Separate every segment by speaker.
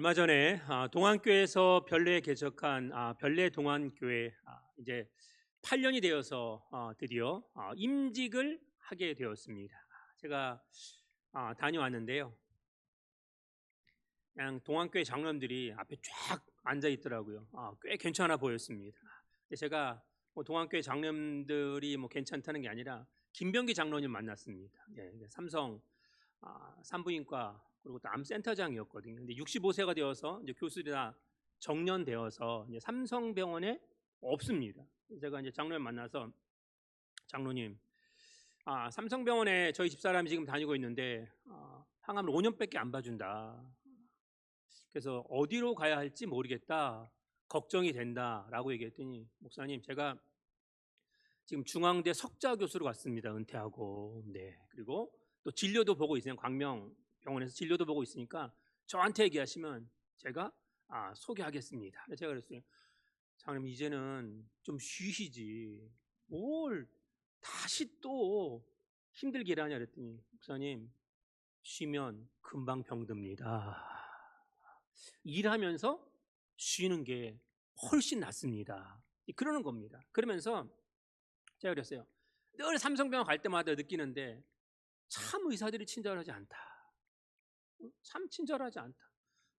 Speaker 1: 얼마 전에 동안교회에서 별내에 개척한 별내 동안교회 이제 8년이 되어서 드디어 임직을 하게 되었습니다. 제가 다녀왔는데요. 그냥 동안교회 장로님들이 앞에 쫙 앉아 있더라고요. 꽤 괜찮아 보였습니다. 근데 제가 동안교회 장로님들이 괜찮다는 게 아니라 김병기 장로님 만났습니다. 삼성 산부인과 그리고 또 암센터장이었거든요. 근데 65세가 되어서 이제 교수들이 정년되어서 이제 삼성병원에 없습니다. 제가 이제 장로님 만나서 장로님, 삼성병원에 저희 집사람이 지금 다니고 있는데 항암을 5년밖에 안 봐준다. 그래서 어디로 가야 할지 모르겠다. 걱정이 된다라고 얘기했더니 목사님, 제가 지금 중앙대 석좌 교수로 갔습니다. 은퇴하고. 네. 그리고 또 진료도 보고 있어요. 광명병원에서 진료도 보고 있으니까 저한테 얘기하시면 제가 소개하겠습니다. 제가 그랬어요. 장님, 이제는 좀 쉬시지. 뭘 다시 또 힘들게 일하냐 그랬더니 목사님, 쉬면 금방 병듭니다. 일하면서 쉬는 게 훨씬 낫습니다. 그러는 겁니다. 그러면서 제가 그랬어요. 늘 삼성병원 갈 때마다 느끼는데 참 의사들이 친절하지 않다. 참 친절하지 않다.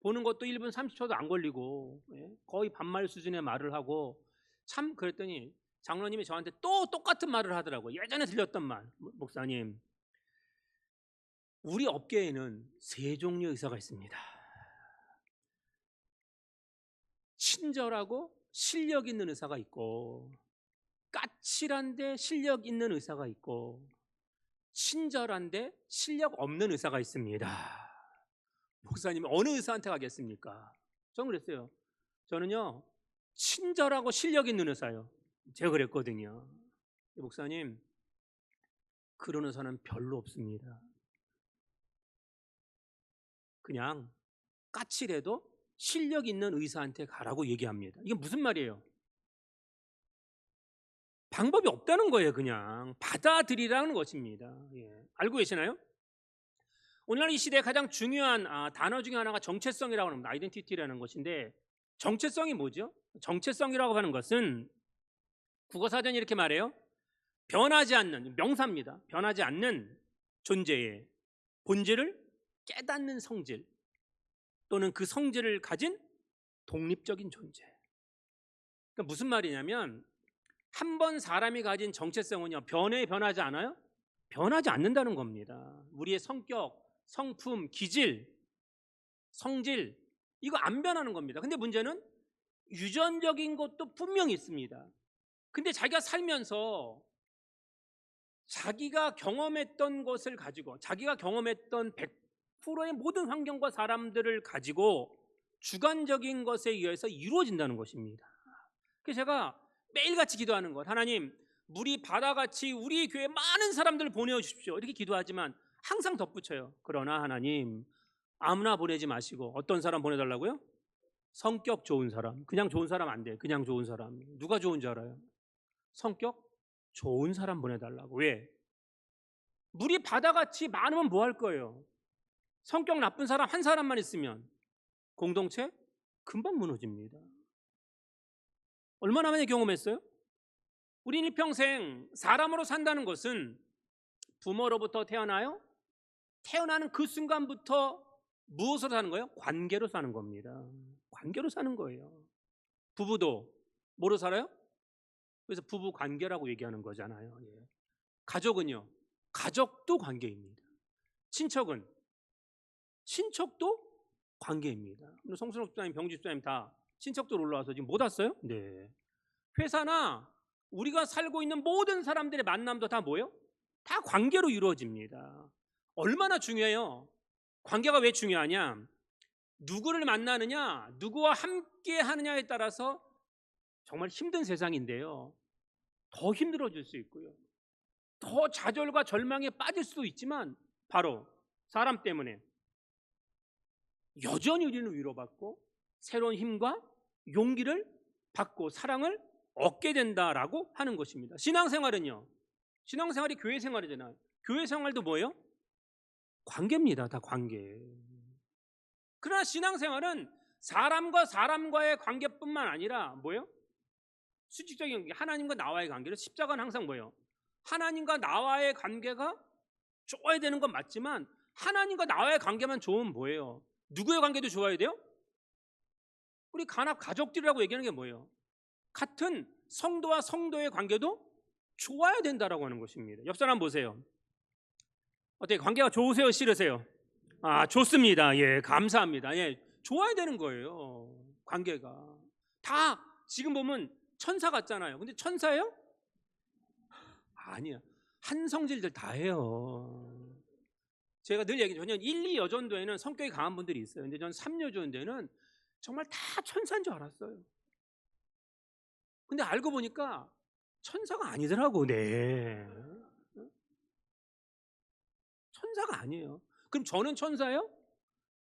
Speaker 1: 보는 것도 1분 30초도 안 걸리고 거의 반말 수준의 말을 하고 참 그랬더니 장로님이 저한테 또 똑같은 말을 하더라고요. 예전에 들렸던 말. 목사님, 우리 업계에는 세 종류의 의사가 있습니다. 친절하고 실력 있는 의사가 있고 까칠한데 실력 있는 의사가 있고 친절한데 실력 없는 의사가 있습니다. 목사님, 어느 의사한테 가겠습니까? 저는 그랬어요. 저는요, 친절하고 실력 있는 의사요. 제가 그랬거든요. 목사님, 그런 의사는 별로 없습니다. 그냥 까칠해도 실력 있는 의사한테 가라고 얘기합니다. 이게 무슨 말이에요? 방법이 없다는 거예요. 그냥 받아들이라는 것입니다. 알고 계시나요? 오늘날 이 시대에 가장 중요한 단어 중에 하나가 정체성이라고 합니다. 아이덴티티라는 것인데 정체성이 뭐죠? 정체성이라고 하는 것은 국어사전이 이렇게 말해요. 변하지 않는, 명사입니다. 변하지 않는 존재의 본질을 깨닫는 성질 또는 그 성질을 가진 독립적인 존재. 그러니까 무슨 말이냐면 한 번 사람이 가진 정체성은요, 변하지 않아요? 변하지 않는다는 겁니다. 우리의 성격, 성품, 기질, 성질, 이거 안 변하는 겁니다. 근데 문제는 유전적인 것도 분명히 있습니다. 근데 자기가 살면서 자기가 경험했던 것을 가지고 자기가 경험했던 100%의 모든 환경과 사람들을 가지고 주관적인 것에 의해서 이루어진다는 것입니다. 그래서 제가 매일같이 기도하는 것, 하나님, 물이 바다같이 우리 교회에 많은 사람들을 보내주십시오, 이렇게 기도하지만 항상 덧붙여요. 그러나 하나님, 아무나 보내지 마시고 어떤 사람 보내달라고요? 성격 좋은 사람. 그냥 좋은 사람 안 돼. 그냥 좋은 사람. 누가 좋은지 알아요? 성격 좋은 사람 보내달라고. 왜? 물이 바다같이 많으면 뭐 할 거예요? 성격 나쁜 사람 한 사람만 있으면 공동체 금방 무너집니다. 얼마나 많이 경험했어요? 우리 일평생 사람으로 산다는 것은 부모로부터 태어나요? 태어나는 그 순간부터 무엇으로 사는 거예요? 관계로 사는 겁니다. 관계로 사는 거예요. 부부도 뭐로 살아요? 그래서 부부 관계라고 얘기하는 거잖아요. 가족은요, 가족도 관계입니다. 친척은 친척도 관계입니다. 성순옥 집사님, 병주 집사님 다 친척들 올라와서 지금 못 왔어요? 네. 회사나 우리가 살고 있는 모든 사람들의 만남도 다 뭐예요? 다 관계로 이루어집니다. 얼마나 중요해요? 관계가 왜 중요하냐? 누구를 만나느냐, 누구와 함께 하느냐에 따라서 정말 힘든 세상인데요, 더 힘들어질 수 있고요, 더 좌절과 절망에 빠질 수도 있지만 바로 사람 때문에 여전히 우리는 위로받고 새로운 힘과 용기를 받고 사랑을 얻게 된다라고 하는 것입니다. 신앙생활은요, 신앙생활이 교회 생활이잖아요. 교회 생활도 뭐예요? 관계입니다. 다 관계. 그러나 신앙생활은 사람과 사람과의 관계뿐만 아니라 뭐예요? 수직적인 관계, 하나님과 나와의 관계를, 십자가는 항상 뭐예요? 하나님과 나와의 관계가 좋아야 되는 건 맞지만 하나님과 나와의 관계만 좋으면 뭐예요? 누구의 관계도 좋아야 돼요? 우리 간합 가족들이라고 얘기하는 게 뭐예요? 같은 성도와 성도의 관계도 좋아야 된다라고 하는 것입니다. 옆 사람 보세요. 어떻게 관계가 좋으세요? 싫으세요? 아, 좋습니다. 예, 감사합니다. 예, 좋아야 되는 거예요. 관계가 다 지금 보면 천사 같잖아요. 근데 천사예요? 아니야. 한성질들 다 해요. 제가 늘 얘기하죠. 저는 1, 2 여전도에는 성격이 강한 분들이 있어요. 근데 전 3 여전도에는 정말 다 천사인 줄 알았어요. 근데 알고 보니까 천사가 아니더라고. 네. 천사가 아니에요. 그럼 저는 천사예요?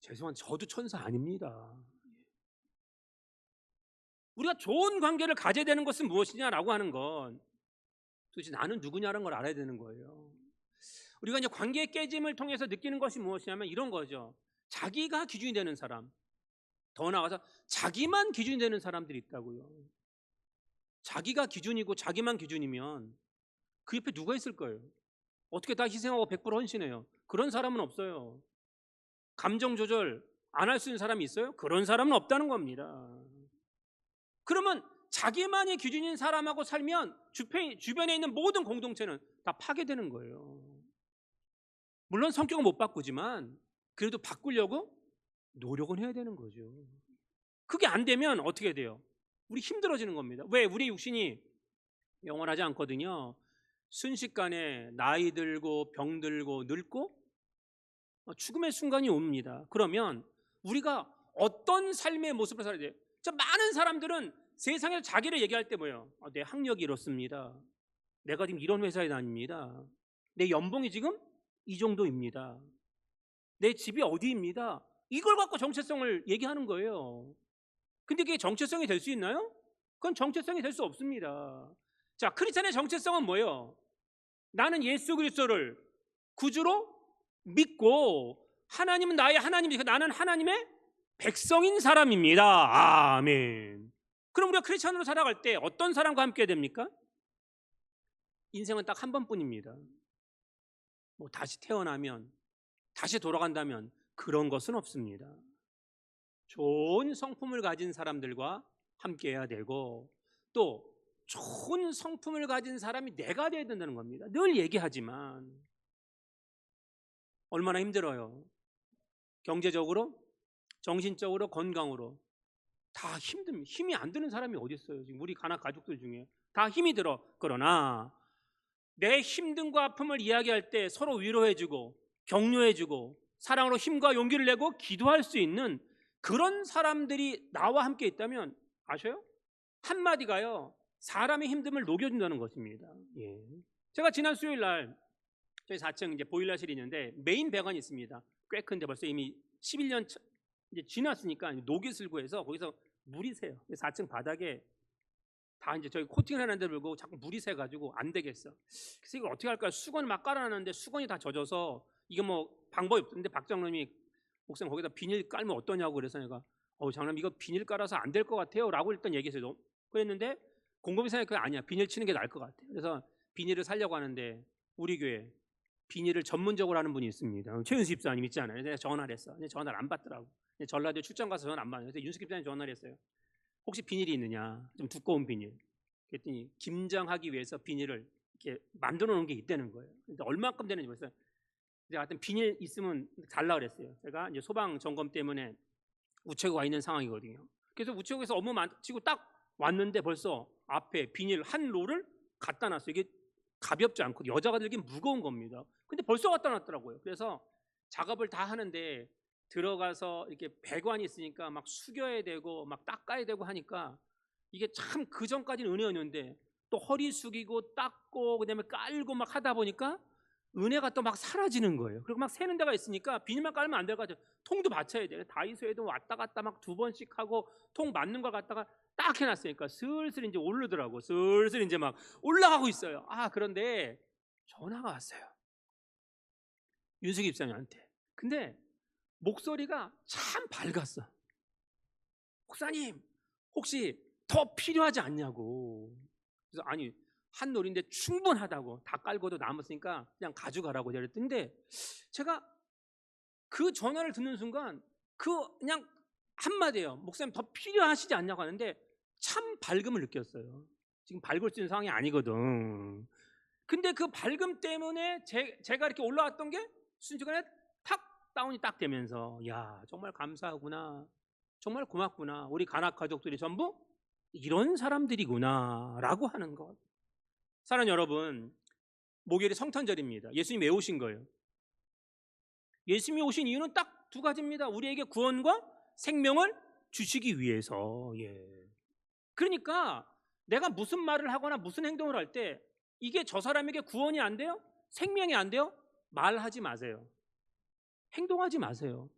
Speaker 1: 죄송한, 저도 천사 아닙니다. 우리가 좋은 관계를 가져야 되는 것은 무엇이냐라고 하는 건 도대체 나는 누구냐라는 걸 알아야 되는 거예요. 우리가 이제 관계의 깨짐을 통해서 느끼는 것이 무엇이냐면 이런 거죠. 자기가 기준이 되는 사람, 더 나아가서 자기만 기준이 되는 사람들이 있다고요. 자기가 기준이고 자기만 기준이면 그 옆에 누가 있을 거예요? 어떻게 다 희생하고 100% 헌신해요? 그런 사람은 없어요. 감정 조절 안 할 수 있는 사람이 있어요? 그런 사람은 없다는 겁니다. 그러면 자기만이 기준인 사람하고 살면 주변에 있는 모든 공동체는 다 파괴되는 거예요. 물론 성격은 못 바꾸지만 그래도 바꾸려고 노력은 해야 되는 거죠. 그게 안 되면 어떻게 돼요? 우리 힘들어지는 겁니다. 왜? 우리 육신이 영원하지 않거든요. 순식간에 나이 들고 병들고 늙고 죽음의 순간이 옵니다. 그러면 우리가 어떤 삶의 모습을 살아야 돼요? 많은 사람들은 세상에서 자기를 얘기할 때 뭐예요? 내 학력이 이렇습니다. 내가 지금 이런 회사에 다닙니다. 내 연봉이 지금 이 정도입니다. 내 집이 어디입니다. 이걸 갖고 정체성을 얘기하는 거예요. 근데 그게 정체성이 될 수 있나요? 그건 정체성이 될 수 없습니다. 자, 크리스찬의 정체성은 뭐예요? 나는 예수 그리스도를 구주로 믿고 하나님은 나의 하나님이니까 나는 하나님의 백성인 사람입니다. 아멘. 그럼 우리가 크리스찬으로 살아갈 때 어떤 사람과 함께 됩니까? 인생은 딱 한 번뿐입니다. 뭐 다시 태어나면, 다시 돌아간다면 그런 것은 없습니다. 좋은 성품을 가진 사람들과 함께 해야 되고 또 좋은 성품을 가진 사람이 내가 돼야 된다는 겁니다. 늘 얘기하지만 얼마나 힘들어요. 경제적으로, 정신적으로, 건강으로 다 힘듭니다. 힘이 안 드는 사람이 어디 있어요? 지금 우리 가나 가족들 중에 다 힘이 들어. 그러나 내 힘듦과 아픔을 이야기할 때 서로 위로해주고 격려해주고 사랑으로 힘과 용기를 내고 기도할 수 있는 그런 사람들이 나와 함께 있다면 아셔요? 한마디가요 사람의 힘듦을 녹여준다는 것입니다. 예. 제가 지난 수요일 날 저희 4층 이제 보일러실이 있는데 메인 배관이 있습니다. 꽤 큰데 벌써 이미 11년 이제 지났으니까 녹이 슬고 해서 거기서 물이 새요. 4층 바닥에 다 이제 저희 코팅을 해놨는데 불구하고 자꾸 물이 새가지고 안 되겠어. 그래서 이거 어떻게 할까요? 수건을 막 깔아놨는데 수건이 다 젖어서 이게 뭐 방법이 없는데 박 장로님이 목사님 거기다 비닐 깔면 어떠냐고 그래서 내가 장로님 이거 비닐 깔아서 안 될 것 같아요 라고 일단 얘기했어요. 그랬는데 공급이 생각해 아니야 비닐 치는 게 나을 것 같아. 그래서 비닐을 살려고 하는데 우리 교회 비닐을 전문적으로 하는 분이 있습니다. 최윤수 집사님 있잖아요. 내가 전화를 했어. 근데 전화를 안 받더라고. 전라도에 출장 가서 전화 안 받아요. 그래서 윤수 집사님 전화를 했어요. 혹시 비닐이 있느냐? 좀 두꺼운 비닐. 그랬더니 김장하기 위해서 비닐을 이렇게 만들어 놓은 게 있다는 거예요. 근데 얼마큼 되는지 모르겠어요. 이제 하여튼 비닐 있으면 달라 그랬어요. 제가 이제 소방 점검 때문에 우체국 와 있는 상황이거든요. 그래서 우체국에서 업무 마치고 딱 왔는데 벌써 앞에 비닐 한 롤을 갖다 놨어요. 이게 가볍지 않고 여자가 들기엔 무거운 겁니다. 근데 벌써 갖다 놨더라고요. 그래서 작업을 다 하는데 들어가서 이렇게 배관이 있으니까 막 숙여야 되고 막 닦아야 되고 하니까 이게 참 그 전까지는 은혜였는데 또 허리 숙이고 닦고 그다음에 깔고 막 하다 보니까 은혜가 또 막 사라지는 거예요. 그리고 막 새는 데가 있으니까 비닐만 깔면 안 될 것 같아요. 통도 받쳐야 돼요. 다이소에도 왔다 갔다 막 2번씩 하고 통 맞는 걸 갖다가 딱 해놨으니까 슬슬 이제 오르더라고. 슬슬 이제 막 올라가고 있어요. 그런데 전화가 왔어요. 윤숙이 집사님한테. 근데 목소리가 참 밝았어. 목사님, 혹시 더 필요하지 않냐고. 그래서 아니, 한 놀인데 충분하다고. 다 깔고도 남았으니까 그냥 가져가라고 그랬는데, 제가 그 전화를 듣는 순간 그냥 한마디예요. 목사님 더 필요하시지 않냐고 하는데 참 밝음을 느꼈어요. 지금 밝을 수 있는 상황이 아니거든. 근데 그 밝음 때문에 제가 이렇게 올라왔던 게 순식간에 탁 다운이 딱 되면서, 야, 정말 감사하구나, 정말 고맙구나, 우리 간악 가족들이 전부 이런 사람들이구나 라고 하는 것. 사랑하는 여러분, 목요일이 성탄절입니다. 예수님이 왜 오신 거예요? 예수님이 오신 이유는 딱 두 가지입니다. 우리에게 구원과 생명을 주시기 위해서. 그러니까 내가 무슨 말을 하거나 무슨 행동을 할 때 이게 저 사람에게 구원이 안 돼요? 생명이 안 돼요? 말하지 마세요. 행동하지 마세요.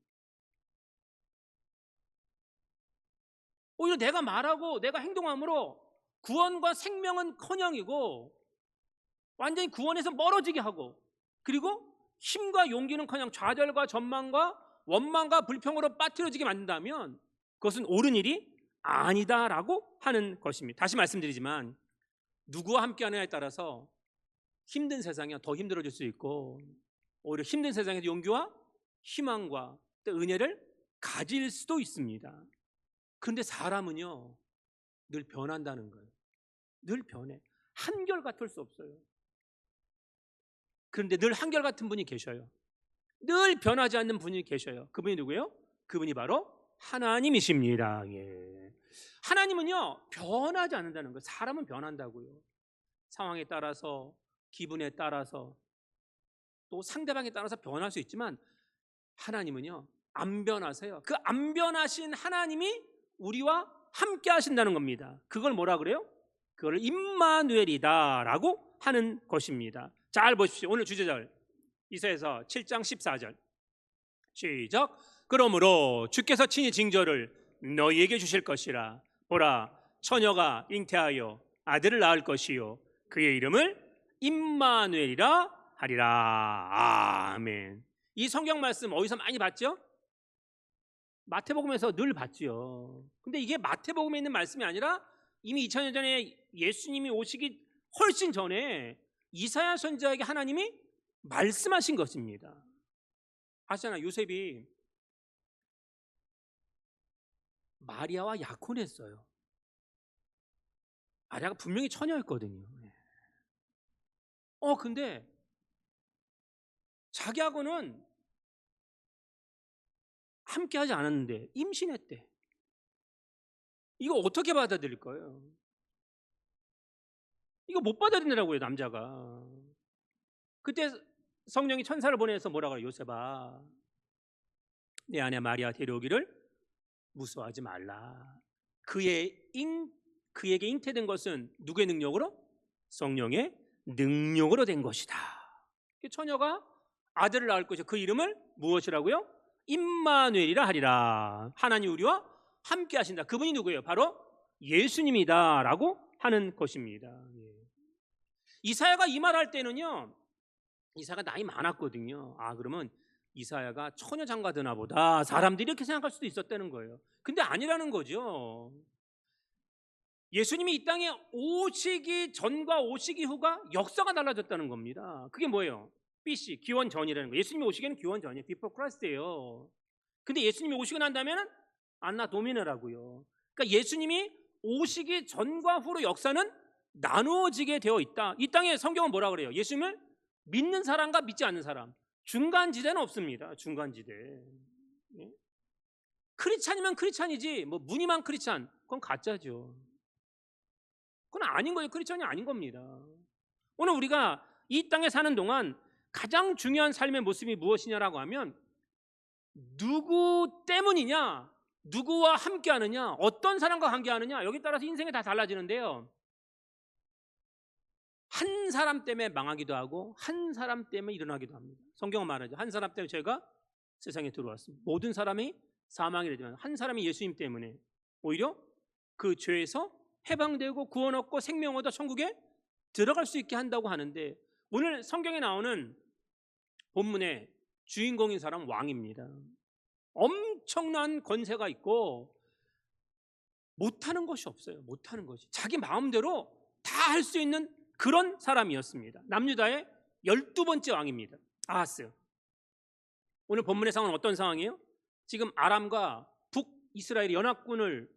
Speaker 1: 오히려 내가 말하고 내가 행동함으로 구원과 생명은 커녕이고 완전히 구원에서 멀어지게 하고, 그리고 힘과 용기는커녕 좌절과 전망과 원망과 불평으로 빠뜨려지게 만든다면 그것은 옳은 일이 아니다라고 하는 것입니다. 다시 말씀드리지만 누구와 함께하느냐에 따라서 힘든 세상이 더 힘들어질 수 있고, 오히려 힘든 세상에서 용기와 희망과 또 은혜를 가질 수도 있습니다. 그런데 사람은요 늘 변한다는 거예요. 늘 변해. 한결같을 수 없어요. 그런데 늘 한결같은 분이 계셔요. 늘 변하지 않는 분이 계셔요. 그분이 누구예요? 그분이 바로 하나님이십니다. 하나님은요 변하지 않는다는 거예요. 사람은 변한다고요. 상황에 따라서, 기분에 따라서, 또 상대방에 따라서 변할 수 있지만 하나님은요 안 변하세요. 그 안 변하신 하나님이 우리와 함께 하신다는 겁니다. 그걸 뭐라 그래요? 그걸 임마누엘이다 라고 하는 것입니다. 잘 보십시오. 오늘 주제절 이사야서 7장 14절 시작. 그러므로 주께서 친히 징조를 너희에게 주실 것이라. 보라, 처녀가 잉태하여 아들을 낳을 것이요 그의 이름을 임마누엘이라 하리라. 아멘. 이 성경 말씀 어디서 많이 봤죠? 마태복음에서 늘 봤죠. 근데 이게 마태복음에 있는 말씀이 아니라 이미 2000년 전에 예수님이 오시기 훨씬 전에 이사야 선지자에게 하나님이 말씀하신 것입니다. 아시잖아요. 요셉이 마리아와 약혼했어요. 마리아가 분명히 처녀였거든요. 근데 자기하고는 함께 하지 않았는데 임신했대. 이거 어떻게 받아들일 거예요? 이거 못 받아들이더라고요, 남자가. 그때 성령이 천사를 보내서 뭐라고 그래요? 요셉아, 내 아내 마리아 데려오기를 무서워하지 말라. 그에게 잉태된 것은 누구의 능력으로? 성령의 능력으로 된 것이다. 처녀가 아들을 낳을 것이요 그 이름을 무엇이라고요? 임마누엘이라 하리라. 하나님 우리와 함께 하신다. 그분이 누구예요? 바로 예수님이다 라고 하는 것입니다. 이사야가 이 말할 때는요 이사야가 나이 많았거든요. 그러면 이사야가 처녀 장가드나 보다, 사람들이 이렇게 생각할 수도 있었다는 거예요. 근데 아니라는 거죠. 예수님이 이 땅에 오시기 전과 오시기 후가 역사가 달라졌다는 겁니다. 그게 뭐예요? BC, 기원 전이라는 거예요. 예수님이 오시기에는 기원 전이에요. Before Christ예요. 근데 예수님이 오시고 난 다음에는 안나 도미네라고요. 그러니까 예수님이 오시기 전과 후로 역사는 나누어지게 되어 있다. 이 땅에 성경은 뭐라 그래요? 예수님을 믿는 사람과 믿지 않는 사람, 중간지대는 없습니다. 중간지대. 크리스찬이면 크리스찬이지 뭐 무늬만 크리스찬, 그건 가짜죠. 그건 아닌 거예요. 크리스찬이 아닌 겁니다. 오늘 우리가 이 땅에 사는 동안 가장 중요한 삶의 모습이 무엇이냐라고 하면 누구 때문이냐, 누구와 함께하느냐, 어떤 사람과 함께하느냐, 여기 따라서 인생이 다 달라지는데요. 한 사람 때문에 망하기도 하고 한 사람 때문에 일어나기도 합니다. 성경은 말하죠. 한 사람 때문에 죄가 세상에 들어왔습니다. 모든 사람이 사망이 되지만 한 사람이 예수님 때문에 오히려 그 죄에서 해방되고 구원 얻고 생명 얻어 천국에 들어갈 수 있게 한다고 하는데, 오늘 성경에 나오는 본문의 주인공인 사람은 왕입니다. 엄청난 권세가 있고 못하는 것이 없어요. 못하는 것이. 자기 마음대로 다 할 수 있는 그런 사람이었습니다. 남유다의 12번째 왕입니다. 아하스. 오늘 본문의 상황은 어떤 상황이에요? 지금 아람과 북이스라엘이 연합군을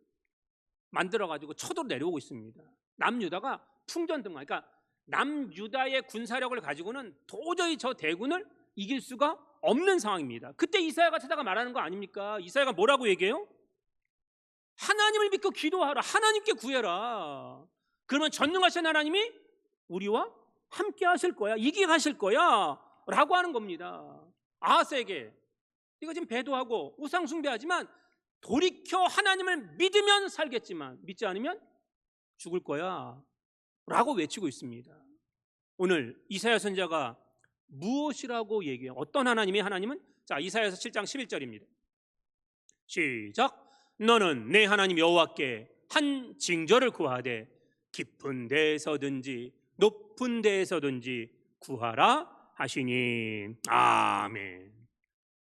Speaker 1: 만들어가지고 쳐도로 내려오고 있습니다. 남유다가 풍전등화, 그러니까 남유다의 군사력을 가지고는 도저히 저 대군을 이길 수가 없는 상황입니다. 그때 이사야가 찾아가 말하는 거 아닙니까? 이사야가 뭐라고 얘기해요? 하나님을 믿고 기도하라. 하나님께 구해라. 그러면 전능하신 하나님이 우리와 함께 하실 거야. 이기게 하실 거야. 라고 하는 겁니다. 아하스에게 이거 지금 배도하고 우상 숭배하지만 돌이켜 하나님을 믿으면 살겠지만 믿지 않으면 죽을 거야. 라고 외치고 있습니다. 오늘 이사야 선지자가 무엇이라고 얘기해요? 어떤 하나님이 하나님은? 자, 이사야서 7장 11절입니다. 시작. 너는 내 하나님 여호와께 한 징조를 구하되 깊은 데에서든지 높은 데에서든지 구하라 하시니. 아멘.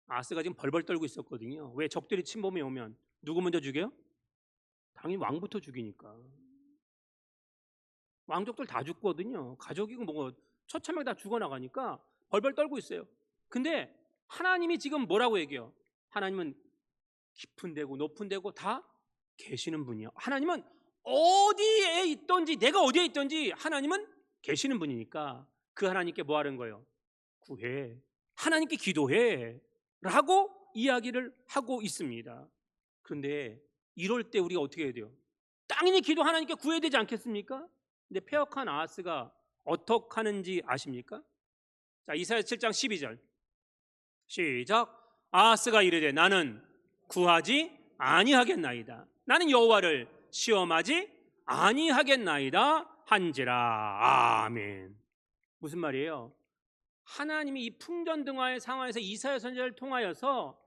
Speaker 1: 아하스가 지금 벌벌 떨고 있었거든요. 왜? 적들이 침범해 오면 누구 먼저 죽여요? 당연히 왕부터 죽이니까. 왕족들 다 죽거든요. 가족이고 뭐 처참하게 다 죽어나가니까 벌벌 떨고 있어요. 근데 하나님이 지금 뭐라고 얘기해요? 하나님은 깊은 데고 높은 데고 다 계시는 분이요. 하나님은 어디에 있든지, 내가 어디에 있든지 하나님은 계시는 분이니까 그 하나님께 뭐 하는 거예요? 구해. 하나님께 기도해. 라고 이야기를 하고 있습니다. 그런데 이럴 때 우리가 어떻게 해야 돼요? 당연히 기도 하나님께 구해야 되지 않겠습니까? 근데 패역한 아하스가 어떻게 하는지 아십니까? 자, 이사야 7장 12절 시작. 아하스가 이르되 나는 구하지 아니하겠나이다. 나는 여호와를 시험하지 아니하겠나이다 한지라. 아멘. 무슨 말이에요? 하나님이 이 풍전등화의 상황에서 이사야 선지자를 통하여서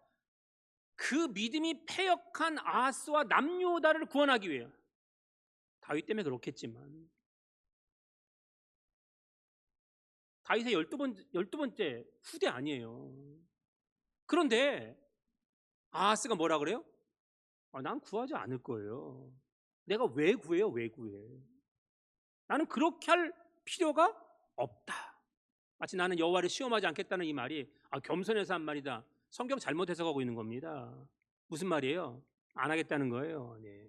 Speaker 1: 그 믿음이 패역한 아하스와 남유다를 구원하기 위해, 다윗 때문에 그렇겠지만 다윗의 12번째 후대 아니에요. 그런데 아하스가 뭐라 그래요? 난 구하지 않을 거예요. 내가 왜 구해요? 왜 구해? 나는 그렇게 할 필요가 없다. 마치 나는 여호와를 시험하지 않겠다는 이 말이 겸손해서 한 말이다. 성경 잘못 해석하고 있는 겁니다. 무슨 말이에요? 안 하겠다는 거예요. 네.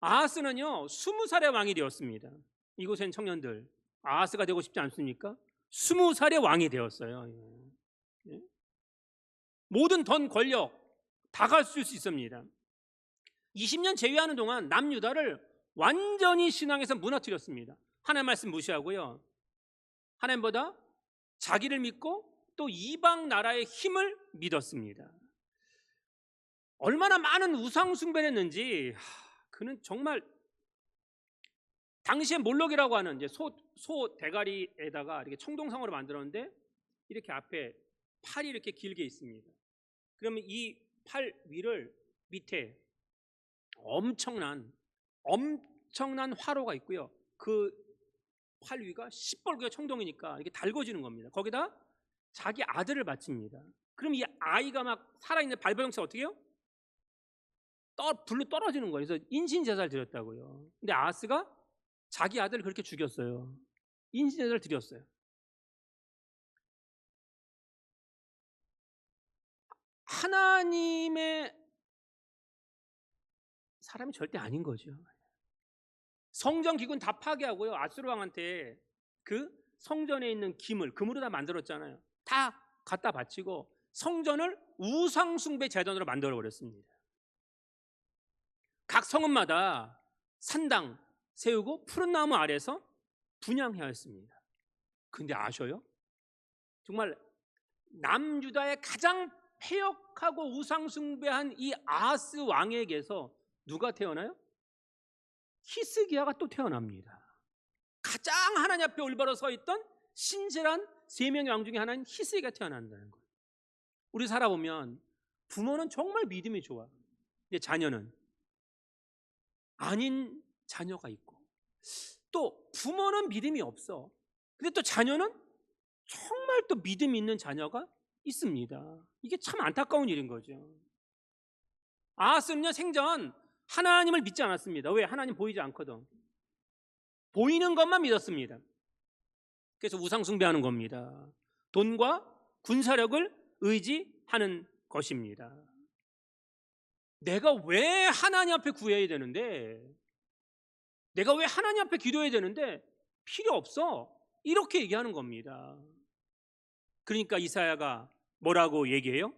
Speaker 1: 아하스는요 20살의 왕이 되었습니다. 이곳엔 청년들 아하스가 되고 싶지 않습니까? 20살의 왕이 되었어요. 네. 모든 돈 권력 다 갖출 수 있습니다. 20년 제위하는 동안 남유다를 완전히 신앙에서 무너뜨렸습니다. 하나님 말씀 무시하고요, 하나님보다 자기를 믿고 또 이방 나라의 힘을 믿었습니다. 얼마나 많은 우상 숭배를 했는지 그는 정말 당시에 몰록이라고 하는 이제 소 대가리에다가 이렇게 청동상으로 만들었는데 이렇게 앞에 팔이 이렇게 길게 있습니다. 그러면 이 팔 위를 밑에 엄청난 화로가 있고요. 그 팔 위가 시뻘겋게 청동이니까 이렇게 달궈지는 겁니다. 거기다 자기 아들을 바칩니다. 그럼 이 아이가 막 살아있는 발버둥쳐 어떻게 해요? 불로 떨어지는 거예요. 그래서 인신제사를 드렸다고요. 근데 아하스가 자기 아들을 그렇게 죽였어요. 인신제사를 드렸어요. 하나님의 사람이 절대 아닌 거죠. 성전 기구는 다 파괴하고요, 아수르 왕한테 그 성전에 있는 금으로 다 만들었잖아요. 다 갖다 바치고 성전을 우상 숭배 제단으로 만들어 버렸습니다. 각 성읍마다 산당 세우고 푸른 나무 아래서 분향해야 했습니다. 근데 아셔요? 정말 남유다의 가장 패역하고 우상 숭배한 이 아하스 왕에게서 누가 태어나요? 히스기야가 또 태어납니다. 가장 하나님 앞에 올바로 서 있던 신실한 세 명의 왕 중에 하나인 히스기야가 태어난다는 거예요. 우리 살아보면 부모는 정말 믿음이 좋아. 근데 자녀는 아닌 자녀가 있고, 또 부모는 믿음이 없어. 근데 또 자녀는 정말 또 믿음 있는 자녀가 있습니다. 이게 참 안타까운 일인 거죠. 아하스는요 생전 하나님을 믿지 않았습니다. 왜? 하나님 보이지 않거든. 보이는 것만 믿었습니다. 그래서 우상 숭배하는 겁니다. 돈과 군사력을 의지하는 것입니다. 내가 왜 하나님 앞에 구해야 되는데, 내가 왜 하나님 앞에 기도해야 되는데 필요 없어, 이렇게 얘기하는 겁니다. 그러니까 이사야가 뭐라고 얘기해요?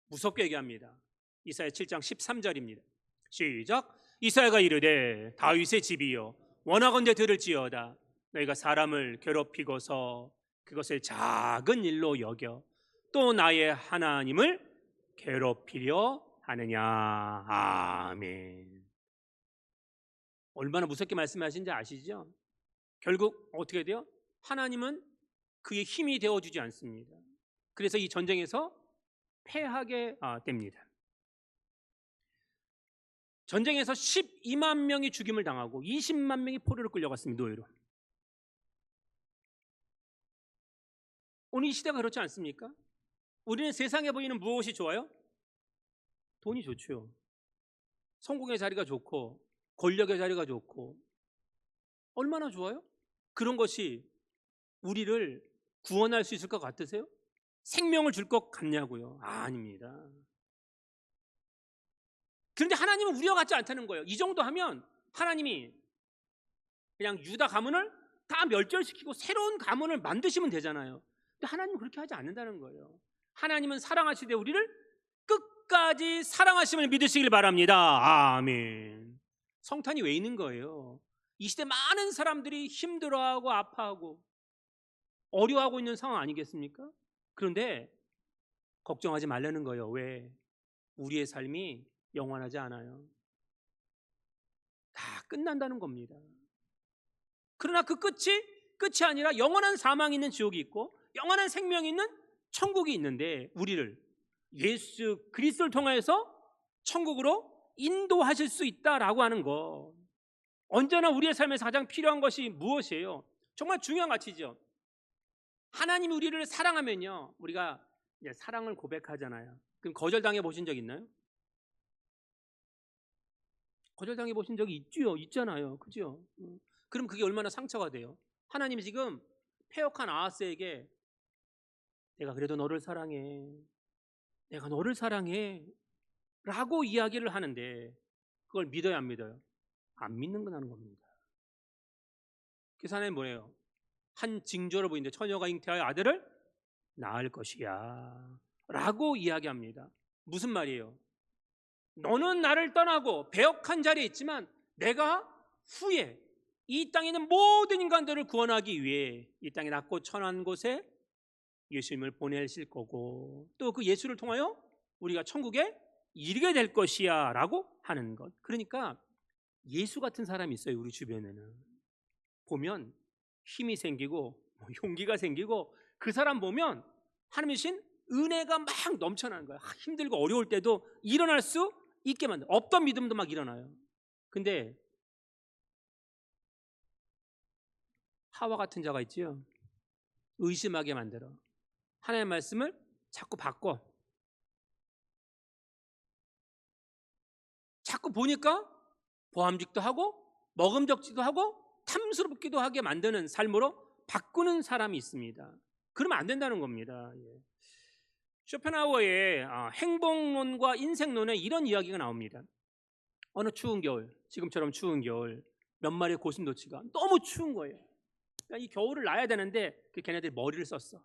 Speaker 1: 무섭게 얘기합니다. 이사야 7장 13절입니다. 시작. 이사야가 이르되 다윗의 집이여 원하건대 들을지어다. 너희가 사람을 괴롭히고서 그것을 작은 일로 여겨 또 나의 하나님을 괴롭히려 하느냐. 아멘. 얼마나 무섭게 말씀하신지 아시죠? 결국 어떻게 돼요? 하나님은 그의 힘이 되어주지 않습니다. 그래서 이 전쟁에서 패하게 됩니다. 전쟁에서 12만 명이 죽임을 당하고 20만 명이 포로로 끌려갔습니다. 노예로. 오늘 이 시대가 그렇지 않습니까? 우리는 세상에 보이는 무엇이 좋아요? 돈이 좋죠. 성공의 자리가 좋고 권력의 자리가 좋고 얼마나 좋아요? 그런 것이 우리를 구원할 수 있을 것 같으세요? 생명을 줄 것 같냐고요? 아닙니다. 그런데 하나님은 우리와 같지 않다는 거예요. 이 정도 하면 하나님이 그냥 유다 가문을 다 멸절시키고 새로운 가문을 만드시면 되잖아요. 근데 하나님은 그렇게 하지 않는다는 거예요. 하나님은 사랑하시되 우리를 끝까지 사랑하심을 믿으시길 바랍니다. 아멘. 성탄이 왜 있는 거예요? 이 시대 많은 사람들이 힘들어하고 아파하고 어려워하고 있는 상황 아니겠습니까? 그런데 걱정하지 말라는 거예요. 왜? 우리의 삶이 영원하지 않아요. 다 끝난다는 겁니다. 그러나 그 끝이 아니라 영원한 사망이 있는 지옥이 있고 영원한 생명이 있는 천국이 있는데, 우리를 예수 그리스도를 통해서 천국으로 인도하실 수 있다라고 하는 거. 언제나 우리의 삶에서 가장 필요한 것이 무엇이에요? 정말 중요한 가치죠. 하나님이 우리를 사랑하면요, 우리가 이제 사랑을 고백하잖아요. 그럼 거절당해 보신 적 있나요? 거절당해 보신 적이 있잖아요. 그죠? 그럼 그게 얼마나 상처가 돼요? 하나님이 지금 패역한 아하스에게 내가 그래도 너를 사랑해, 내가 너를 사랑해 라고 이야기를 하는데 그걸 믿어야 안 믿어요? 안 믿는 거라는 겁니다. 그래서 하나님 뭐예요? 한 징조를 보이는데 처녀가 잉태하여 아들을 낳을 것이야 라고 이야기합니다. 무슨 말이에요? 너는 나를 떠나고 배역한 자리에 있지만 내가 후에 이 땅에 있는 모든 인간들을 구원하기 위해 이 땅에 낮고 천한 곳에 예수님을 보내실 거고 또 그 예수를 통하여 우리가 천국에 이르게 될 것이야 라고 하는 것. 그러니까 예수 같은 사람이 있어요. 우리 주변에는 보면 힘이 생기고 용기가 생기고 그 사람 보면 하나님의 신 은혜가 막 넘쳐나는 거야. 힘들고 어려울 때도 일어날 수 있게 만들어. 없던 믿음도 막 일어나요. 근데 하와 같은 자가 있지요. 의심하게 만들어. 하나님의 말씀을 자꾸 바꿔. 자꾸 보니까 보암직도 하고 먹음직도 하고 탐스럽기도 하게 만드는 삶으로 바꾸는 사람이 있습니다. 그러면 안 된다는 겁니다. 쇼펜하우어의 행복론과 인생론에 이런 이야기가 나옵니다. 어느 추운 겨울, 지금처럼 추운 겨울, 몇 마리의 고슴도치가 너무 추운 거예요. 그러니까 이 겨울을 나야 되는데 걔네들이 머리를 썼어.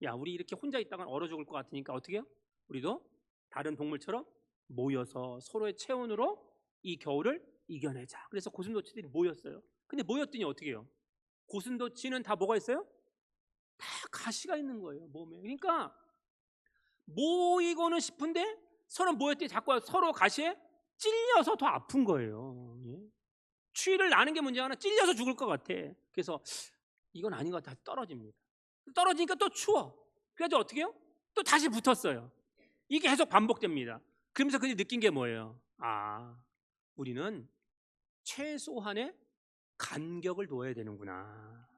Speaker 1: 야, 우리 이렇게 혼자 있다가 얼어 죽을 것 같으니까 어떻게 해요? 우리도 다른 동물처럼 모여서 서로의 체온으로 이 겨울을 이겨내자. 그래서 고슴도치들이 모였어요. 근데 모였더니 어떻게 해요? 고슴도치는 다 뭐가 있어요? 다 가시가 있는 거예요, 몸에. 그러니까 모이고는 싶은데 서로 모였더니 자꾸 서로 가시에 찔려서 더 아픈 거예요. 추위를 나는 게 문제가 아니라 찔려서 죽을 것 같아. 그래서 이건 아닌 것 같아. 떨어집니다. 떨어지니까 또 추워. 그래서 어떻게 해요? 또 다시 붙었어요. 이게 계속 반복됩니다. 그러면서 그들이 느낀 게 뭐예요? 우리는 최소한의 간격을 둬야 되는구나.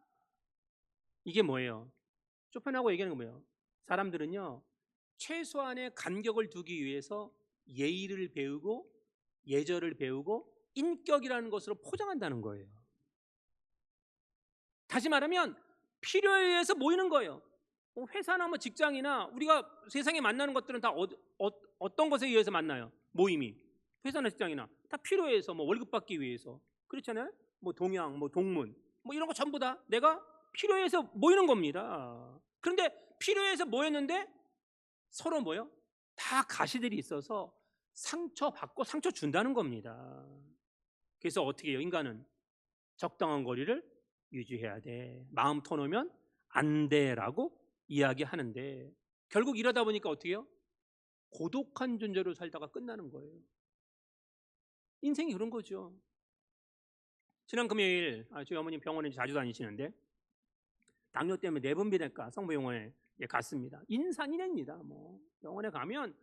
Speaker 1: 이게 뭐예요? 쇼펜하고 얘기하는 거 뭐예요? 사람들은요, 최소한의 간격을 두기 위해서 예의를 배우고 예절을 배우고 인격이라는 것으로 포장한다는 거예요. 다시 말하면 필요에 의해서 모이는 거예요. 회사나 뭐 직장이나 우리가 세상에 만나는 것들은 다 어떤 것에 의해서 만나요? 모임이 회사나 직장이나 다 필요에 의해서, 뭐 월급 받기 위해서, 그렇잖아요. 뭐 동양, 뭐 동문, 뭐 이런 거 전부 다 내가 필요에 의해서 모이는 겁니다. 그런데 필요에 의해서 모였는데 서로 뭐요? 다 가시들이 있어서 상처받고 상처 준다는 겁니다. 그래서 어떻게 해요? 인간은 적당한 거리를 유지해야 돼. 마음 터놓으면 안 돼라고 이야기하는데 결국 이러다 보니까 어떻게 해요? 고독한 존재로 살다가 끝나는 거예요. 인생이 그런 거죠. 지난 금요일 저희 어머님 병원에 자주 다니시는데 당뇨 때문에 내분비내과 성모병원에 갔습니다. 인산인해입니다. 뭐 병원에 가면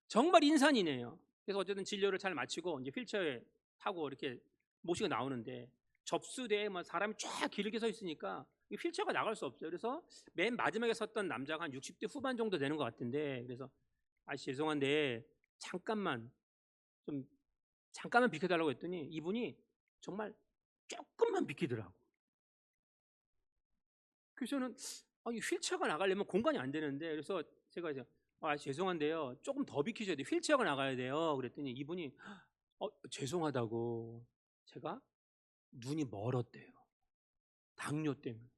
Speaker 1: 정말 인산이네요. 그래서 어쨌든 진료를 잘 마치고 이제 휠체어에 타고 이렇게 모시고 나오는데 접수대에 뭐 사람이 쫙 길게 서 있으니까 휠체어가 나갈 수 없어요. 그래서 맨 마지막에 섰던 남자가 한 60대 후반 정도 되는 것 같은데, 그래서 죄송한데 잠깐만 비켜달라고 했더니 이분이 정말 조금만 비키더라고. 그래서 저는 휠체어가 나가려면 공간이 안 되는데, 그래서 제가 이제 죄송한데요, 조금 더 비키셔야 돼요. 휠체어가 나가야 돼요. 그랬더니 이분이 죄송하다고, 제가 눈이 멀었대요. 당뇨 때문에.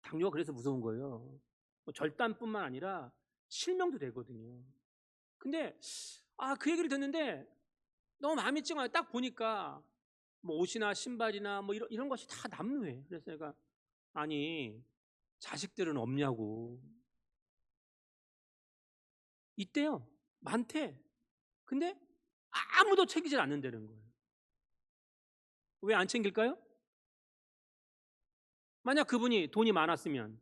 Speaker 1: 당뇨가 그래서 무서운 거예요. 뭐 절단뿐만 아니라 실명도 되거든요. 근데 그 얘기를 듣는데 너무 마음이 찡해요. 딱 보니까 뭐 옷이나 신발이나 뭐 이런 것이 다 남루해. 그래서 제가 아니 자식들은 없냐고. 있대요. 많대. 근데 아무도 챙기질 않는다는 거예요. 왜 안 챙길까요? 만약 그분이 돈이 많았으면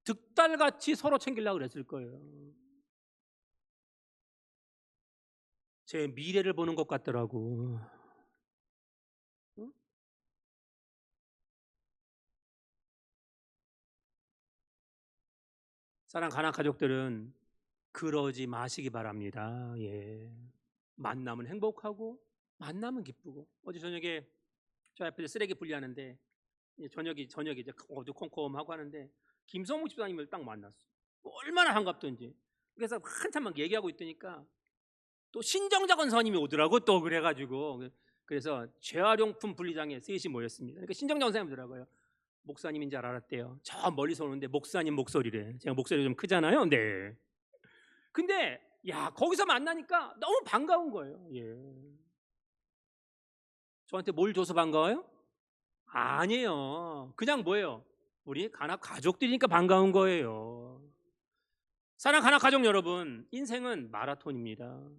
Speaker 1: 득달같이 서로 챙기려고 그랬을 거예요. 제 미래를 보는 것 같더라고. 응? 사랑 가난 가족들은 그러지 마시기 바랍니다. 예. 만나면 행복하고 만나면 기쁘고. 어제 저녁에 저희 앞에서 쓰레기 분리하는데 저녁에 이제 어두컴컴하고 하는데 김성묵 집사님을 딱 만났어. 얼마나 반갑던지. 그래서 한참 막 얘기하고 있더니까 또 신정자 권사님이 오더라고. 또 그래가지고 그래서 재활용품 분리장에 셋이 모였습니다. 그러니까 신정자 권사님이더라고요. 목사님인 줄 알았대요. 저 멀리서 오는데 목사님 목소리래. 제가 목소리가 좀 크잖아요. 네. 근데 거기서 만나니까 너무 반가운 거예요. 예. 저한테 뭘 줘서 반가워요? 아니에요. 그냥 뭐예요? 우리 가나 가족들이니까 반가운 거예요. 사랑 가나 가족 여러분, 인생은 마라톤입니다.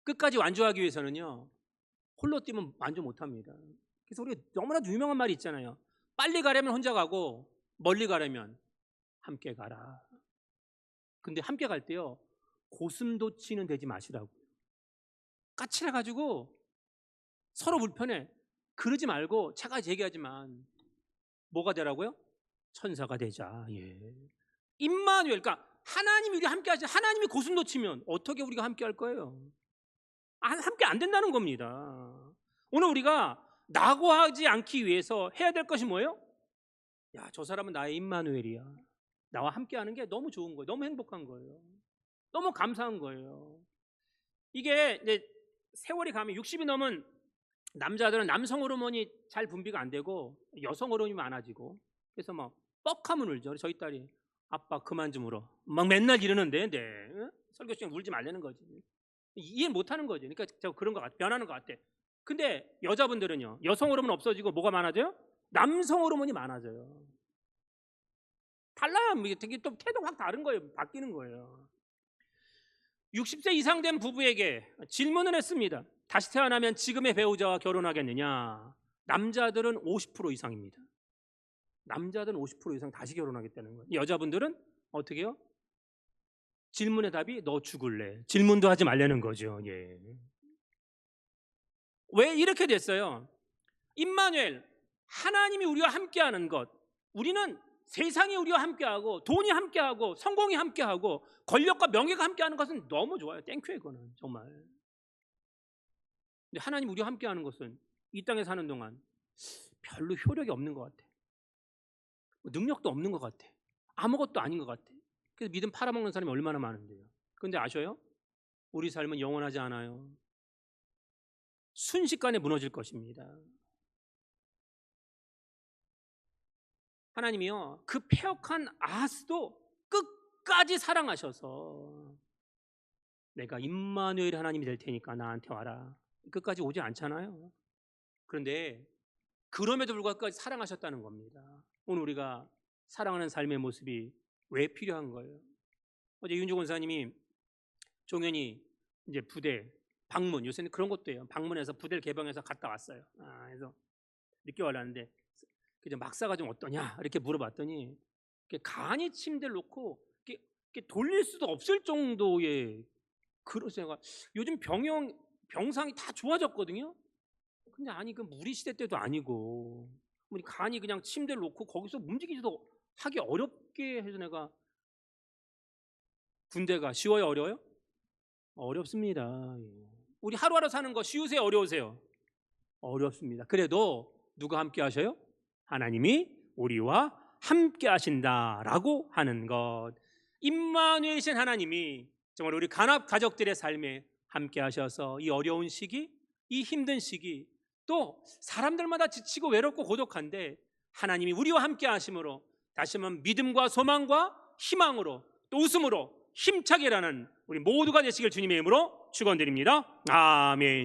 Speaker 1: 끝까지 완주하기 위해서는요, 홀로 뛰면 완주 못합니다. 그래서 우리 너무나도 유명한 말이 있잖아요. 빨리 가려면 혼자 가고 멀리 가려면 함께 가라. 근데 함께 갈 때요, 고슴도치는 되지 마시라고. 까칠해가지고 서로 불편해. 그러지 말고 제가 얘기하지만 뭐가 되라고요? 천사가 되자. 예. 임마누엘, 그러니까 하나님이 우리 함께 하지, 하나님이 고슴도치면 어떻게 우리가 함께 할 거예요? 함께 안 된다는 겁니다. 오늘 우리가 낙오하지 않기 위해서 해야 될 것이 뭐예요? 저 사람은 나의 임마누엘이야. 나와 함께 하는 게 너무 좋은 거예요. 너무 행복한 거예요. 너무 감사한 거예요. 이게 이제 세월이 가면 60이 넘은 남자들은 남성 호르몬이 잘 분비가 안 되고 여성 호르몬이 많아지고, 그래서 막 뻑하면 울죠. 저희 딸이 아빠 그만 좀 울어. 막 맨날 이러는데, 설교 시간에 울지 말라는 거지. 이해 못하는 거지. 그러니까 저 그런 것 같아. 변하는 것 같아. 근데 여자분들은요, 여성 호르몬 없어지고 뭐가 많아져요? 남성 호르몬이 많아져요. 달라요. 되게 또 태도가 확 다른 거예요. 바뀌는 거예요. 60세 이상 된 부부에게 질문을 했습니다. 다시 태어나면 지금의 배우자와 결혼하겠느냐? 남자들은 50% 이상입니다. 남자들은 50% 이상 다시 결혼하겠다는 거예요. 여자분들은 어떻게 해요? 질문의 답이 너 죽을래. 질문도 하지 말라는 거죠. 예. 왜 이렇게 됐어요? 임마누엘, 하나님이 우리와 함께하는 것, 우리는 세상이 우리와 함께하고 돈이 함께하고 성공이 함께하고 권력과 명예가 함께하는 것은 너무 좋아요. 땡큐에 이거는 정말. 근데 하나님 우리와 함께하는 것은 이 땅에 사는 동안 별로 효력이 없는 것 같아. 능력도 없는 것 같아. 아무것도 아닌 것 같아. 그래서 믿음 팔아먹는 사람이 얼마나 많은데요. 그런데 아셔요? 우리 삶은 영원하지 않아요. 순식간에 무너질 것입니다. 하나님이요, 그 패역한 아하스도 끝까지 사랑하셔서 내가 임마누엘 하나님이 될 테니까 나한테 와라. 끝까지 오지 않잖아요. 그런데 그럼에도 불구하고 끝까지 사랑하셨다는 겁니다. 오늘 우리가 사랑하는 삶의 모습이 왜 필요한 거예요? 어제 윤주 권사님이 종현이 이제 부대 방문, 요새는 그런 것도 해요. 방문해서 부대를 개방해서 갔다 왔어요. 그래서 늦게 왔는데 이제 막사가 좀 어떠냐 이렇게 물어봤더니 간이 침대를 놓고 이렇게 돌릴 수도 없을 정도의 그러세요. 요즘 병상이 다 좋아졌거든요. 근데 아니 그 무리 시대 때도 아니고 우리 간이 그냥 침대를 놓고 거기서 움직이지도 하기 어렵게 해서 내가 군대가 쉬워요, 어려워요? 어렵습니다. 우리 하루하루 사는 거 쉬우세요, 어려우세요? 어렵습니다. 그래도 누가 함께 하셔요? 하나님이 우리와 함께 하신다라고 하는 것. 임마누엘이신 하나님이 정말 우리 간합 가족들의 삶에 함께 하셔서 이 어려운 시기, 이 힘든 시기, 또 사람들마다 지치고 외롭고 고독한데 하나님이 우리와 함께 하심으로 다시 한번 믿음과 소망과 희망으로 또 웃음으로 힘차게 일하는 우리 모두가 되시길 주님의 이름으로 축원드립니다. 아멘.